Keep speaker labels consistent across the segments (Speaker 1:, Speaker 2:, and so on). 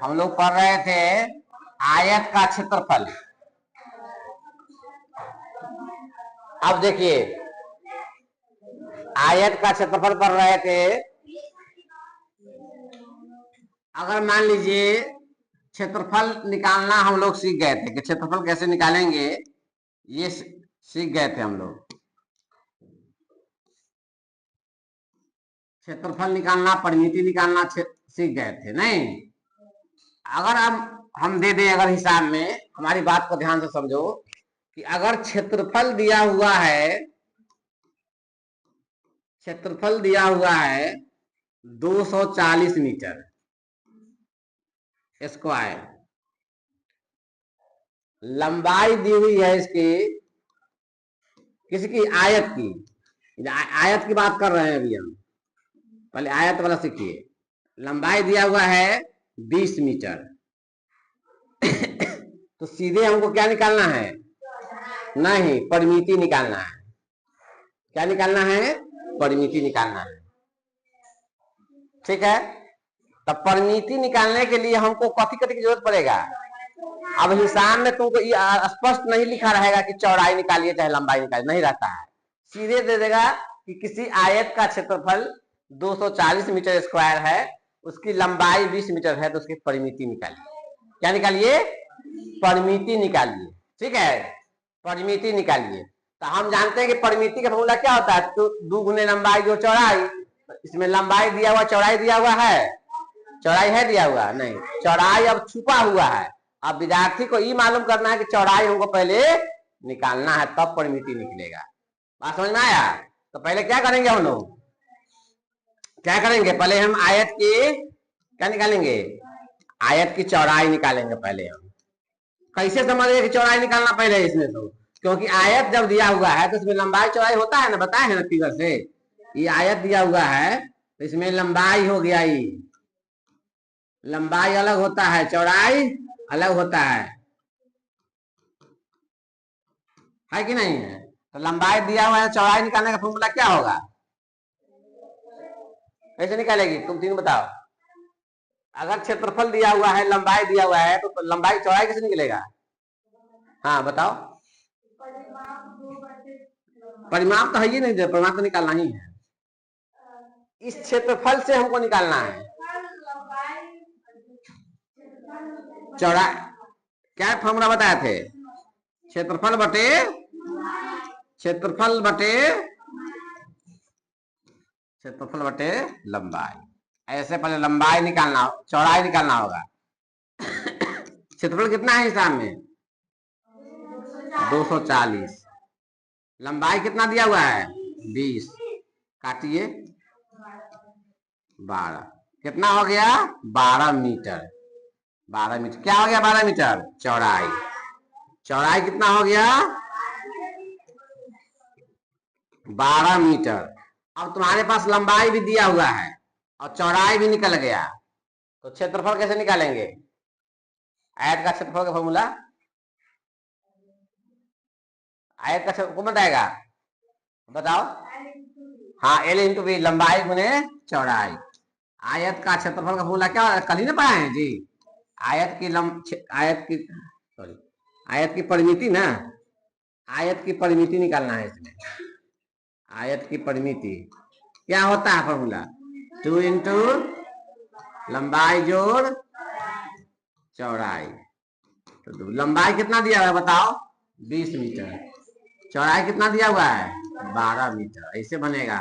Speaker 1: हम लोग पढ़ रहे थे आयत का क्षेत्रफल। अब देखिए आयत का क्षेत्रफल पढ़ रहे थे। अगर मान लीजिए क्षेत्रफल निकालना हम लोग सीख गए थे कि क्षेत्रफल कैसे निकालेंगे, ये सीख गए थे हम लोग। क्षेत्रफल निकालना, परिमिति निकालना सीख गए थे नहीं। अगर हम दे दें, अगर हिसाब में हमारी बात को ध्यान से समझो कि अगर क्षेत्रफल दिया हुआ है, क्षेत्रफल दिया हुआ है 240 मीटर स्क्वायर, लंबाई दी हुई है इसकी, किसकी? आयत की। आयत की बात कर रहे हैं अभी हम, पहले आयत वाला सीखिए। लंबाई दिया हुआ है 20 मीटर तो सीधे हमको क्या निकालना है? नहीं, परिमिति निकालना है। क्या निकालना है? परिमिति निकालना है। ठीक है, तब परिमिति निकालने के लिए हमको कथी कथी की जरूरत पड़ेगा? अब हिसाब में तुमको स्पष्ट नहीं लिखा रहेगा कि चौड़ाई निकालिए चाहे लंबाई निकालिए, नहीं रहता है। सीधे दे देगा कि किसी आयत का क्षेत्रफल 240 मीटर स्क्वायर है, उसकी लंबाई 20 मीटर है, तो उसकी परिमिति निकालिए। क्या निकालिए? परिमिति निकालिए। ठीक है, परिमिति निकालिए। तो हम जानते हैं कि परिमिति का फॉर्मूला क्या होता है? तो 2 गुने लंबाई जो चौड़ाई। इसमें लंबाई दिया हुआ, चौड़ाई दिया हुआ है? चौड़ाई है दिया हुआ? नहीं, चौड़ाई अब छुपा हुआ है। अब विद्यार्थी को ये मालूम करना है कि चौड़ाई हमको पहले निकालना है, तब परिमिति निकलेगा। बात समझ में आया? तो पहले क्या करेंगे हम लोग? क्या करेंगे? पहले हम आयत की क्या निकालेंगे? आयत की चौड़ाई निकालेंगे पहले हम। कैसे समझेंगे कि चौड़ाई निकालना पहले इसमें? तो क्योंकि आयत जब दिया हुआ है तो इसमें लंबाई चौड़ाई होता है ना, बताए हैं ना फिगर से। ये आयत दिया हुआ है तो इसमें लंबाई हो गया, ये लंबाई अलग होता है, चौड़ाई अलग होता है कि नहीं है? तो लंबाई दिया हुआ है, चौड़ाई निकालने का फॉर्मूला क्या होगा? कैसे निकालेगी? तुम तीन बताओ। अगर क्षेत्रफल दिया हुआ है, लंबाई दिया हुआ है, तो लंबाई चौड़ाई कैसे निकलेगा? हाँ बताओ। परिमाप तो है ही नहीं, परिमाप तो निकालना ही है। इस क्षेत्रफल से हमको निकालना है चौड़ाई। क्या फॉर्मूला बताए थे? क्षेत्रफल बटे क्षेत्रफल बटे क्षेत्रफल बटे लंबाई। ऐसे पहले लंबाई निकालना, चौड़ाई निकालना होगा। क्षेत्रफल कितना है हिसाब में? 240। लंबाई कितना दिया हुआ है? 20। काटिए 12, कितना हो गया? 12 मीटर। 12 मीटर क्या हो गया? 12 मीटर चौड़ाई। चौड़ाई कितना हो गया? 12 मीटर। अब तुम्हारे पास लंबाई भी दिया हुआ है और चौड़ाई भी निकल गया, तो क्षेत्रफल कैसे निकालेंगे? आयत का क्षेत्रफल का फॉर्मूला, आयत का क्षेत्रफल कौन बताएगा? बताओ। हाँ, एल इंटू बी, लंबाई गुने चौड़ाई। आयत का क्षेत्रफल का फॉर्मूला क्या? कल ही ना पढ़ाए हैं जी। आयत की परिमिति ना, आयत की परिमिति निकालना है इसमें। आयत की परिमिति क्या होता है फॉर्मूला? 2 इंटू लंबाई जोड़ चौड़ाई। तो लंबाई कितना दिया हुआ है बताओ? 20 मीटर। चौड़ाई कितना दिया हुआ है? 12 मीटर। ऐसे बनेगा।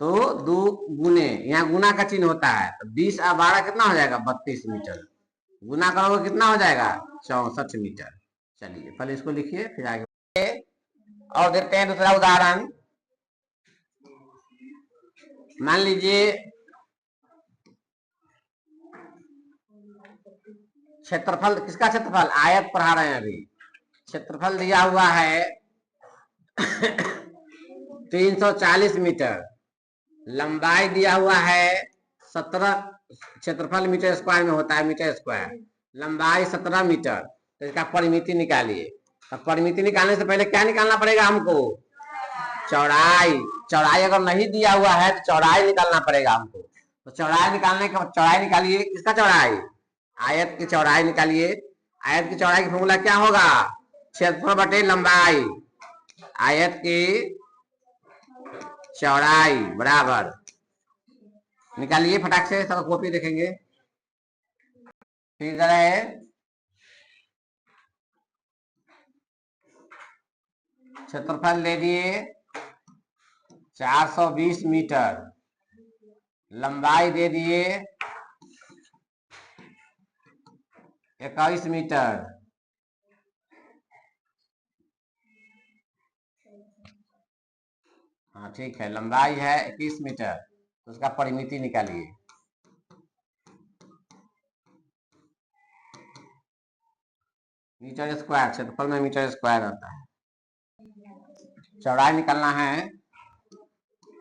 Speaker 1: तो 2 गुने, यहाँ गुना का चिन्ह होता है, तो 20 और 12 कितना हो जाएगा? 32 मीटर। गुना करोगे कितना हो जाएगा? 64 मीटर। चलिए पहले इसको लिखिए, फिर आगे और देखते हैं दूसरा उदाहरण। मान लीजिए क्षेत्रफल, किसका क्षेत्रफल? आयत पढ़ा रहे हैं अभी। क्षेत्रफल दिया हुआ है 340 मीटर, लंबाई दिया हुआ है 17, क्षेत्रफल मीटर स्क्वायर में होता है, मीटर स्क्वायर, लंबाई 17 मीटर। तो इसका परिमिति निकालिए। अब परिमिति निकालने से पहले क्या निकालना पड़ेगा हमको? चौड़ाई। चौड़ाई अगर नहीं दिया हुआ है तो चौड़ाई निकालना पड़ेगा हमको। तो चौड़ाई निकालने का, चौड़ाई निकालिए। किसका चौड़ाई? आयत की चौड़ाई निकालिए। आयत की चौड़ाई की फॉर्मूला क्या होगा? क्षेत्रफल बटे लंबाई। आयत की चौड़ाई बराबर, निकालिए फटाक से, सब कॉपी देखेंगे। फिर है क्षेत्रफल ले लिए 420 मीटर, लंबाई दे दिए 21 मीटर। हाँ ठीक है, लंबाई है 21 मीटर, तो उसका परिमिति निकालिए। मीटर स्क्वायर, क्षेत्रफल में मीटर स्क्वायर आता है। चौड़ाई निकालना है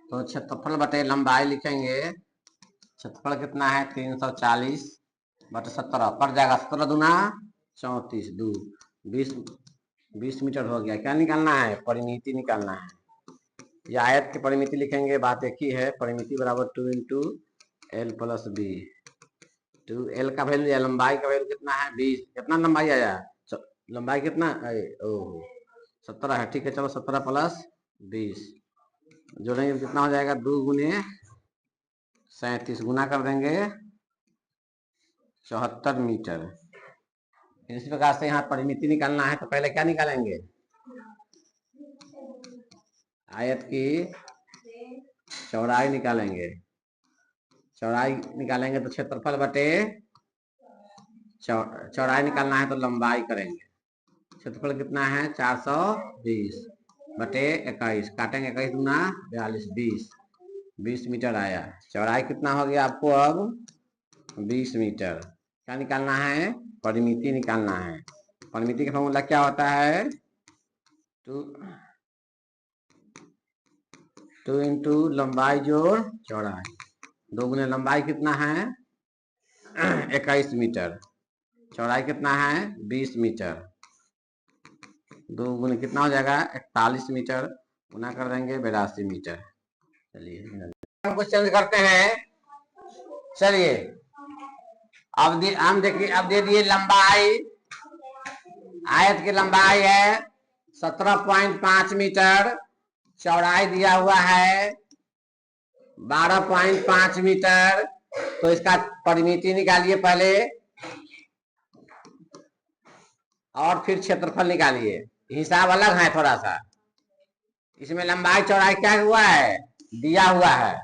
Speaker 1: तो क्षेत्रफल बटे लंबाई लिखेंगे। क्षेत्रफल कितना है? 340 बटे 17, कट जाएगा 17 दूना 34, 2 20 मीटर हो गया। क्या निकालना है? परिमिति निकालना है। ये आयत की परिमिति लिखेंगे, बात एक ही है। परिमिति बराबर 2 into L plus B. 2 L का वैल्यू या लंबाई का वैल्यू कितना है? 20। कितना लंबाई आया? लंबाई कितना? ओह 17 है, ठीक है। चलो 17 प्लस 20 जोड़ेंगे कितना हो जाएगा? 2 गुने 37, गुना कर देंगे 74 मीटर। इस प्रकार से यहाँ परिमिति निकालना है तो पहले क्या निकालेंगे? आयत की चौड़ाई निकालेंगे। चौड़ाई निकालेंगे तो क्षेत्रफल बटे चौड़ाई निकालना है तो लंबाई करेंगे। क्षेत्रफल कितना है? 420 बटे 21, काटेंगे 21 गुना 42, 20 मीटर आया। चौड़ाई कितना हो गया आपको? अब 20 मीटर। क्या निकालना है? परिमिति निकालना है। परिमिति का फॉर्मूला क्या होता है? 2 इंटू लंबाई जोड़ चौड़ाई। 2 गुने लंबाई कितना है? 21 मीटर। चौड़ाई कितना है? 20 मीटर। 2 गुने कितना हो जाएगा? 41 मीटर, गुना कर देंगे 82 मीटर। चलिए हमको चेंज करते हैं। चलिए अब हम देखिए, अब दे दिए लंबाई। आयत की लंबाई है 17.5 मीटर, चौड़ाई दिया हुआ है 12.5 मीटर। तो इसका परिमिति निकालिए पहले और फिर क्षेत्रफल निकालिए। हिसाब अलग है थोड़ा सा। इसमें लंबाई चौड़ाई क्या हुआ है? दिया हुआ है।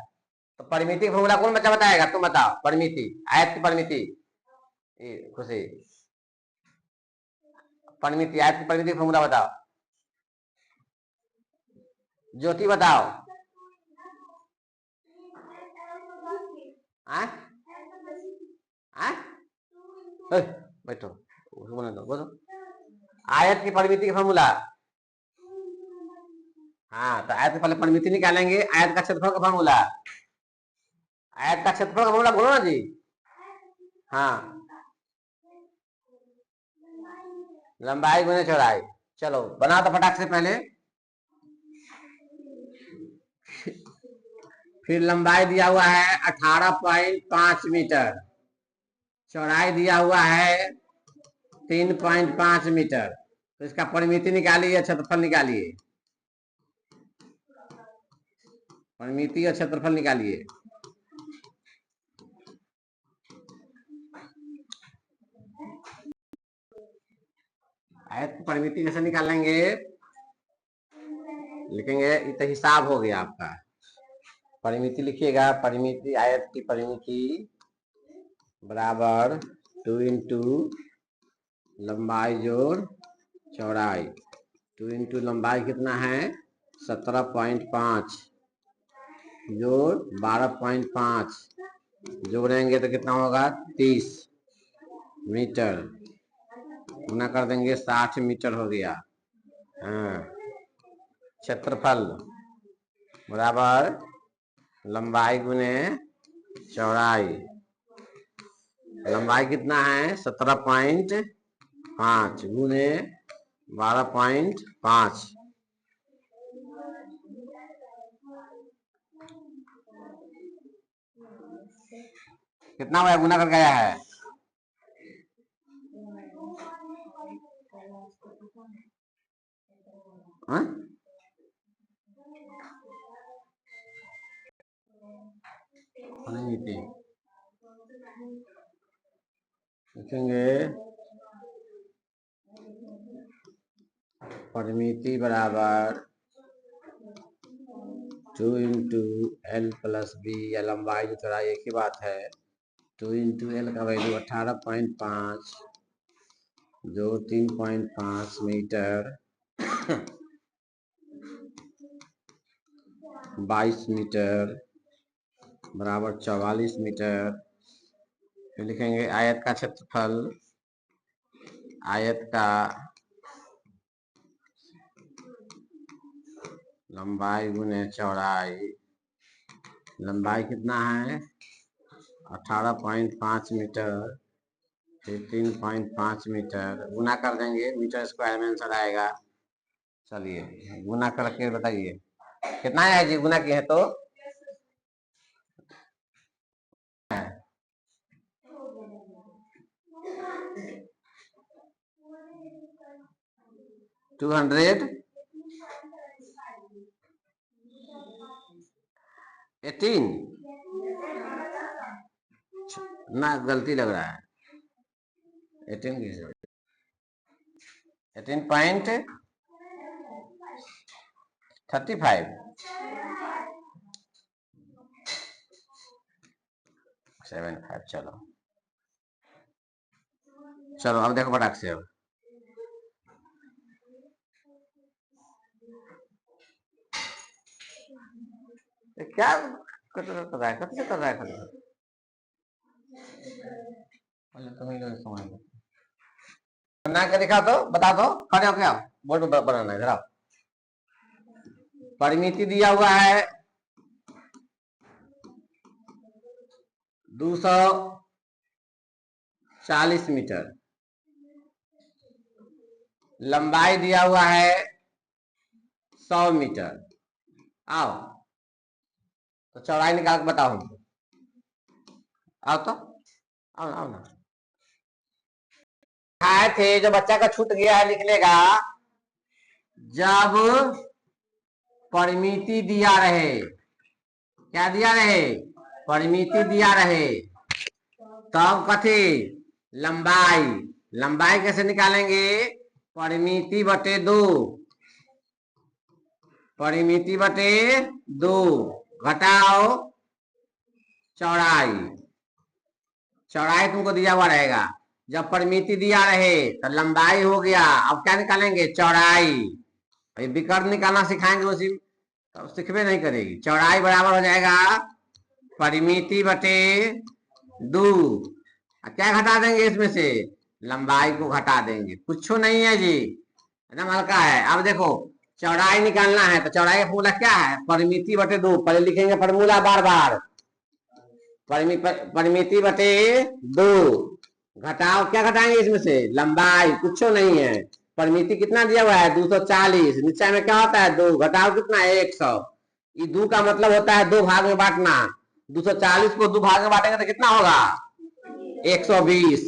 Speaker 1: तो परिमिति का फॉर्मूला कौन बच्चा बताएगा? तुम बताओ। परिमिति, आयत की परिमिति। खुशी, परिमिति, आयत की परिमिति फॉर्मूला बताओ। ज्योति बताओ। बैठो, बोलो बोलो। आयत की परिमिति का फॉर्मूला। हाँ, तो आयत की पहले परिमिति निकालेंगे। आयत का क्षेत्रफल का फॉर्मूला। आयत का क्षेत्रफल का फॉर्मूला बोलो ना जी। हाँ, लंबाई गुने चौड़ाई। चलो बना तो फटाक से पहले। फिर लंबाई दिया हुआ है 18.5 मीटर, चौड़ाई दिया हुआ है 3.5 मीटर। तो इसका परिमिति निकालिए, क्षेत्रफल निकालिए। परिमिति और क्षेत्रफल निकालिए। आयत की परिमिति कैसे निकालेंगे? लिखेंगे, ये तो हिसाब हो गया आपका। परिमिति लिखिएगा। परिमिति, आयत की परिमिति बराबर 2 इंटू लंबाई जोड़ चौड़ाई। 2 इंटू लंबाई कितना है? 17.5 जोड़ 12.5, जोड़ेंगे तो कितना होगा? 30 मीटर, गुना कर देंगे 60 मीटर हो गया। हाँ, क्षेत्रफल बराबर लंबाई गुने चौड़ाई। लंबाई कितना है? 17.5 गुने 12.5। कितना हुआ? गुना करके आया है हाँ? परिमिति लिखेंगे, परिमिति बराबर 2 इंटू एल प्लस बी, या लंबाई की चौड़ाई एक ही बात है। 2 इंटू एल का वैल्यू 18.5 जो 3.5 मीटर 22 मीटर बराबर 44 मीटर। फिर लिखेंगे आयत का क्षेत्रफल, आयत का लंबाई गुने चौड़ाई, लंबाई कितना है 18.5 मीटर, फिर 3.5 मीटर, गुना कर देंगे, मीटर स्क्वायर में आंसर आएगा। चलिए गुना करके बताइए कितना है जी, गुना किए हैं तो 218 ना, गलती लग रहा है। 18.35 75। चलो चलो अब देखो फटाक से, अब क्या कर रहा है, कैसे कर रहा है, तुम्हें समझ बना के दिखा दो, बता दो, खड़े हो क्या बोर्ड में बनाना है जरा। परिमिति दिया हुआ है 240 मीटर, लंबाई दिया हुआ है 100 मीटर। आओ तो चौड़ाई निकाल के बताओ हमको, आओ तो, आओ ना, आओ ना। आए थे जो बच्चा का छूट गया है लिख लेगा, जब परिमिति दिया रहे, क्या दिया रहे, परिमिति दिया रहे, तब कथी, लंबाई, लंबाई कैसे निकालेंगे, परिमिति बटे 2, परिमिति बटे 2 घटाओ चौड़ाई, चौड़ाई तुमको दिया हुआ रहेगा। जब परिमिति दिया रहे तो लंबाई हो गया, अब क्या निकालेंगे, चौड़ाई। विकर्ण निकालना सिखाएंगे उसी, तो सीखबे नहीं करेगी। चौड़ाई बराबर हो जाएगा परिमिति बटे 2, क्या घटा देंगे इसमें से, लंबाई को घटा देंगे, कुछ नहीं है जी, एकदम हल्का है। अब देखो चौड़ाई निकालना है तो चौड़ाई का फॉर्मूला क्या है, परिमिति बटे 2, पहले लिखेंगे फॉर्मूला बार बार, परिमिति बटे 2 घटाओ, क्या घटाएंगे इसमें से, लंबाई, कुछ नहीं है। परिमिति कितना दिया हुआ है 240, नीचे में क्या होता है 2, घटाओ कितना 100, ये 2 का मतलब होता है 2 भाग में बांटना, 240 को 2 भाग में बांटेंगे तो कितना होगा 120,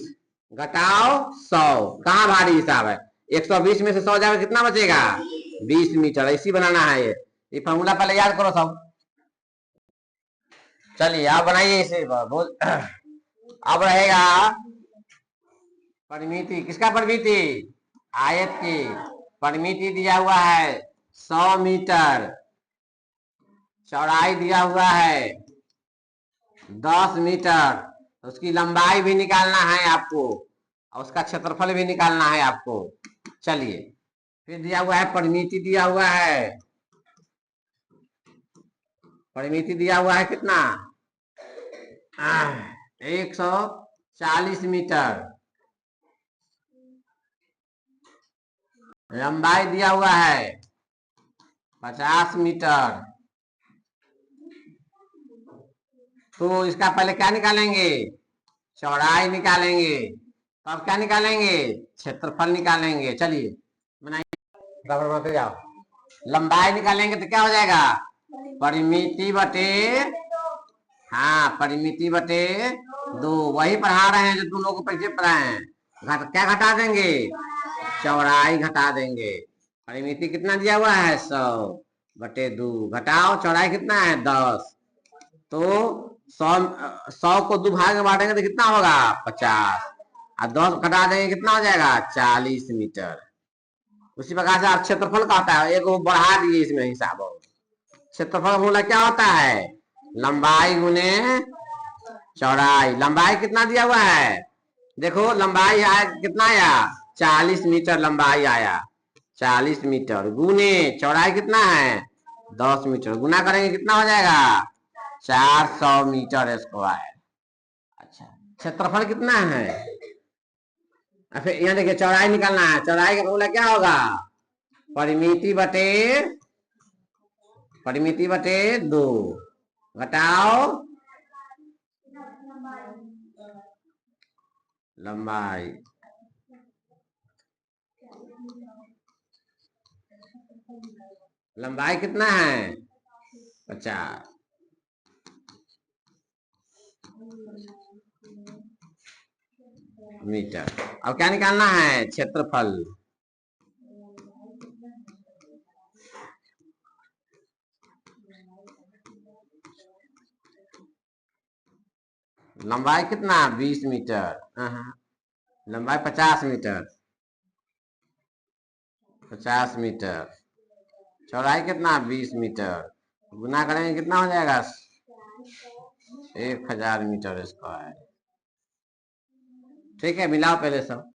Speaker 1: घटाओ 100, कहाँ भारी हिसाब है, 120 में से 100 जाएगा कितना बचेगा 20 मीटर। ऐसी बनाना है ये फॉर्मूला पहले याद करो सब। चलिए आप बनाइए इसे, अब रहेगा परिमिति, किसका परिमिति, आयत की परिमिति दिया हुआ है 100 मीटर, चौड़ाई दिया हुआ है 10 मीटर, तो उसकी लंबाई भी निकालना है आपको और उसका क्षेत्रफल भी निकालना है आपको। चलिए फिर दिया हुआ है परिमिति दिया हुआ है, परिमिति दिया हुआ है कितना 140 मीटर, लंबाई दिया हुआ है 50 मीटर, तो इसका पहले क्या निकालेंगे, चौड़ाई निकालेंगे, तो अब क्या निकालेंगे, क्षेत्रफल निकालेंगे। चलिए बनाइए, बराबर बनाते जाओ। लंबाई निकालेंगे तो क्या हो जाएगा, परिमिति बटे, हाँ परिमिति बटे 2, वही पढ़ा रहे हैं जो तुम लोग को पीछे पढ़ाए हैं। क्या घटा देंगे, चौड़ाई घटा देंगे। परिमिति कितना दिया हुआ है 100/2। घटाओ चौड़ाई कितना है 10। तो 100 को 2 भाग में बांटेंगे तो कितना होगा 50। और 10 घटा देंगे कितना हो जाएगा 40 मीटर। उसी प्रकार से आप क्षेत्रफल का होता है, एक वो बढ़ा दिए इसमें हिसाब। क्षेत्रफल बोला क्या होता है लंबाई गुने चौड़ाई। लंबाई कितना दिया हुआ है देखो, लंबाई आया कितना आया 40 मीटर लंबाई आया। 40 मीटर गुने चौड़ाई कितना है 10 मीटर। गुना करेंगे कितना हो जाएगा 400 मीटर स्क्वायर। अच्छा क्षेत्रफल कितना है। फिर यहाँ देखिए चौड़ाई निकालना है। चौड़ाई का फॉर्मूला क्या होगा परिमिति बटे 2 घटाओ लंबाई। लंबाई कितना है 50 मीटर। अब क्या निकालना है क्षेत्रफल। लंबाई कितना 20 मीटर, लंबाई 50 मीटर। 50 मीटर चौड़ाई कितना 20 मीटर। गुना करेंगे कितना हो जाएगा 1000 मीटर स्क्वायर। ठीक है मिलाओ पहले सब।